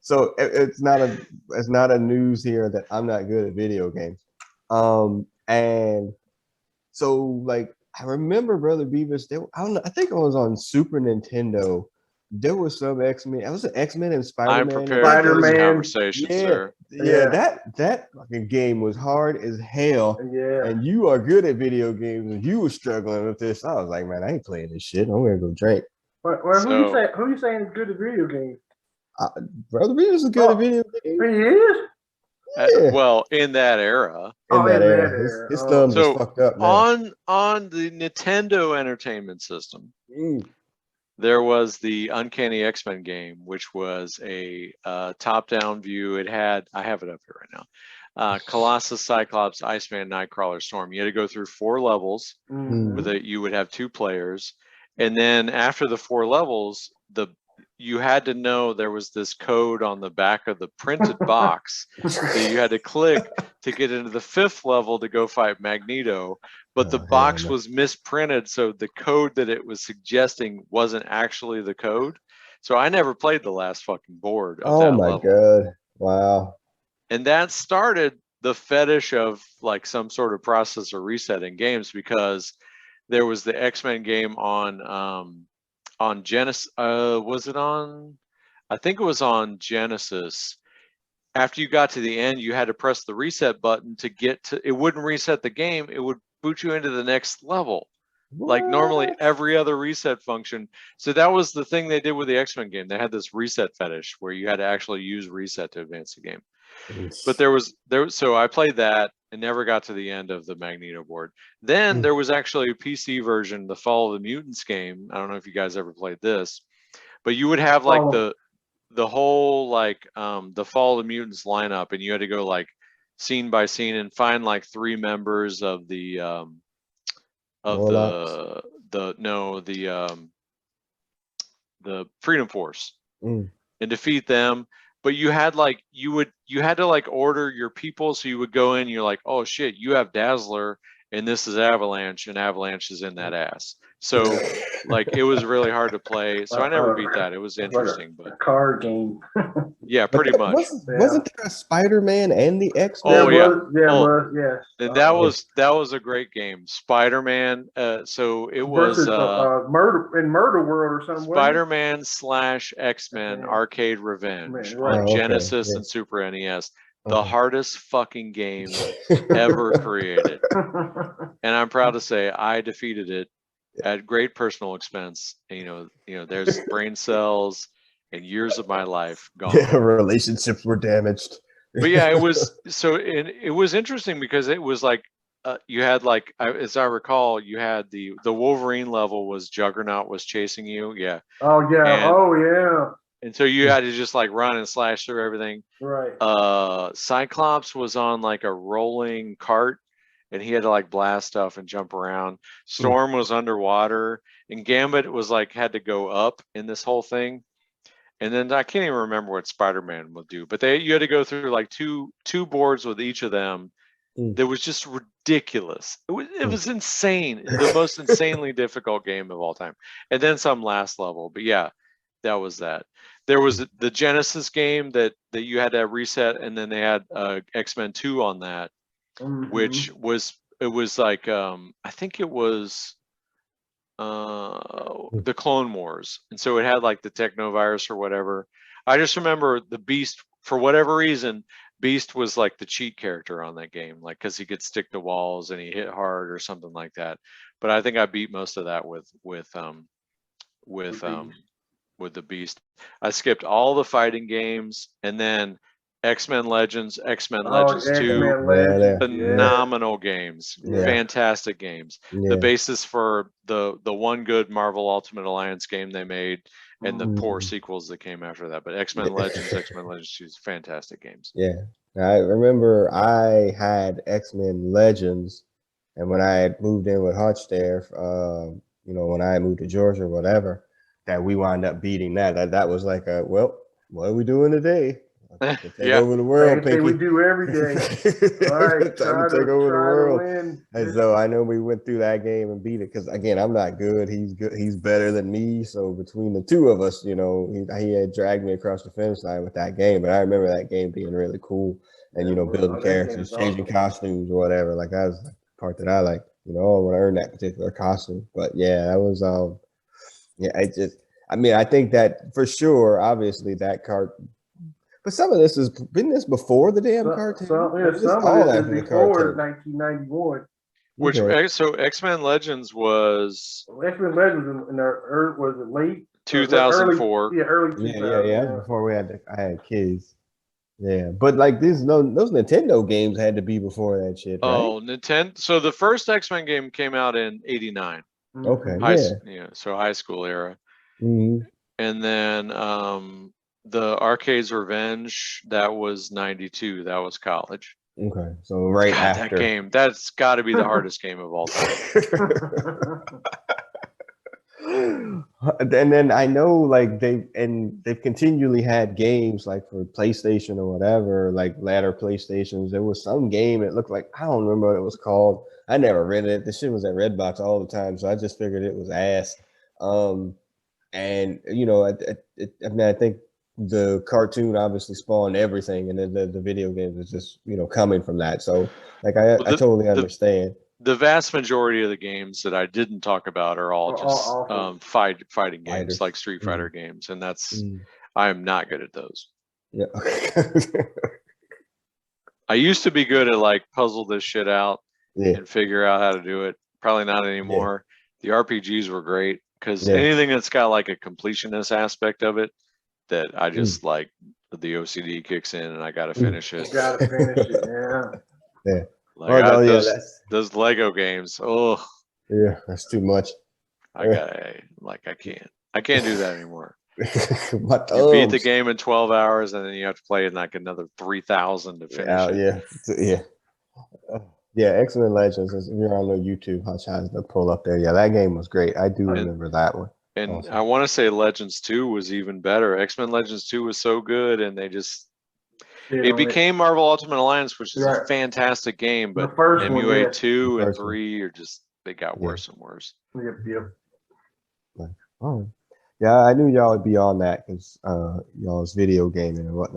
So it's not a news here that I'm not good at video games. And so like I remember Brother Beavis. I don't know. I think it was on Super Nintendo. There was some X-Men. It was an X-Men and I'm Spider-Man. prepared for this conversation, sir. Yeah. That fucking game was hard as hell. Yeah. And you are good at video games, and you were struggling with this. I was like, man, I ain't playing this shit. I'm gonna go drink. Well, who you saying is good at video games? Brother Beavis is good at video games. He is. Yeah. Well, in that era. In that era. His thumbs is fucked up now. On the Nintendo Entertainment System, there was the Uncanny X-Men game, which was a top-down view. It had, I have it up here right now, Colossus, Cyclops, Iceman, Nightcrawler, Storm. You had to go through 4 levels. You would have 2 players. And then after the 4 levels, you had to know there was this code on the back of the printed box that you had to click to get into the 5th level to go fight Magneto. But the box was misprinted, so the code that it was suggesting wasn't actually the code. So I never played the last fucking board of that level. Oh my god. Wow. And that started the fetish of like some sort of processor reset in games, because there was the X-Men game on Genesis. Was it on? I think it was on Genesis. After you got to the end, you had to press the reset button to get to. It wouldn't reset the game. It would boot you into the next level, like normally every other reset function. So that was the thing they did with the X-Men game. They had this reset fetish where you had to actually use reset to advance the game. But there was so I played that and never got to the end of the Magneto board. Then there was actually a PC version, the Fall of the Mutants game. I don't know if you guys ever played this, but you would have like the whole like the Fall of the Mutants lineup, and you had to go like scene by scene and find like 3 members of the Freedom Force and defeat them. But you had like you had to like order your people, so you would go in, you're like, oh shit, you have Dazzler and this is Avalanche, and Avalanche is in that ass. So like it was really hard to play. So I never beat that. It was interesting, but a card game. Yeah, pretty much. Wasn't there a Spider-Man and the X-Men? Oh yeah, yes. And that was a great game. Spider-Man. So it was Murder World or something. Spider-Man / X-Men Arcade Revenge on Genesis and Super NES. The hardest fucking game ever created. And I'm proud to say I defeated it at great personal expense. You know, there's brain cells and years of my life gone. Yeah, relationships were damaged. But yeah, it was interesting because it was like you had like, as I recall, you had the Wolverine level was Juggernaut was chasing you. Yeah. Oh yeah. And so you had to just like run and slash through everything. Right. Cyclops was on like a rolling cart, and he had to like blast stuff and jump around. Storm was underwater, and Gambit was like had to go up in this whole thing. And then I can't even remember what Spider-Man would do, but you had to go through like two boards with each of them. That was just ridiculous. It was insane. The most insanely difficult game of all time. And then some last level, but yeah, that was that. There was the Genesis game that you had to reset, and then they had X-Men 2 on that, which was like I think it was the Clone Wars, and so it had like the Technovirus or whatever. I just remember the Beast, for whatever reason, Beast was like the cheat character on that game, like because he could stick to walls and he hit hard or something like that. But I think I beat most of that with the Beast. I skipped all the fighting games, and then X-Men Legends, X-Men Legends 2, phenomenal games, fantastic games. The basis for the one good Marvel Ultimate Alliance game they made, and the poor sequels that came after that. But X-Men Legends, X-Men Legends 2, fantastic games. Yeah, I remember I had X-Men Legends, and when I had moved in with Hutch there, when I moved to Georgia or whatever, that we wound up beating that. That was like what are we doing today? Take Yeah. over the world, Same thing we Pinky. do every day. All right, Time to take over the try to world. win. And so I know we went through that game and beat it because again, I'm not good. He's good. He's better than me. So between the two of us, you know, he had dragged me across the finish line with that game. But I remember that game being really cool, and you know, building that game characters, is changing awesome. costumes or whatever. Like that was the part that I like. You know, I want to earn that particular costume. But yeah, that was yeah. I mean, I think that for sure. Obviously, that cart. But some of this has been this before the damn cartoon. Some All of it after is the before cartoon. 1991. Which Okay. so X-Men Legends was X-Men Legends in the was it late 2004. early 2000. Yeah. Before I had kids. Yeah, but like those Nintendo games had to be before that shit, right? Oh, Nintendo. So the first X-Men game came out in '89. Okay, So high school era. hmm And then the Arcade's Revenge, that was 92. That was college. Okay, so right God, that after. game, that's got to be the hardest game of all time. And then I know like they've continually had games like for PlayStation or whatever, like latter PlayStations. There was some game, it looked like, I don't remember what it was called. I never read it. This shit was at Redbox all the time, so I just figured it was ass. And you know, I mean, I think the cartoon obviously spawned everything, and then the video games is just, you know, coming from that. So like Well, I totally the understand. the vast majority of the games that I didn't talk about are all Are just all awful. fighting games, Fighters. like Street Fighter games, and that's Mm. I am not good at those. Yeah. I used to be good at like puzzle this shit out Yeah. and figure out how to do it. Probably not anymore. The RPGs were great because Yeah. anything that's got like a completionist aspect of it, that I just like the OCD kicks in and I got to finish it. You gotta finish it. Yeah. Yeah. Like Oh, yeah, those Lego games. Oh, yeah, that's too much. I can't do that anymore. My You beat the thumbs. game in 12 hours and then you have to play in like another 3,000 to finish it. Yeah. Yeah, X-Men Legends. If you're on the YouTube, I'll try to pull up there. Yeah, that game was great. I do remember that one. And Awesome. I want to say Legends 2 was even better. X-Men Legends 2 was so good, and they just it became Marvel Ultimate Alliance, which is a fantastic game, but the first MUA one, 2 and 3 are just they got worse and worse. Yep. Oh, yeah, I knew y'all would be on that because y'all's video gaming and whatnot.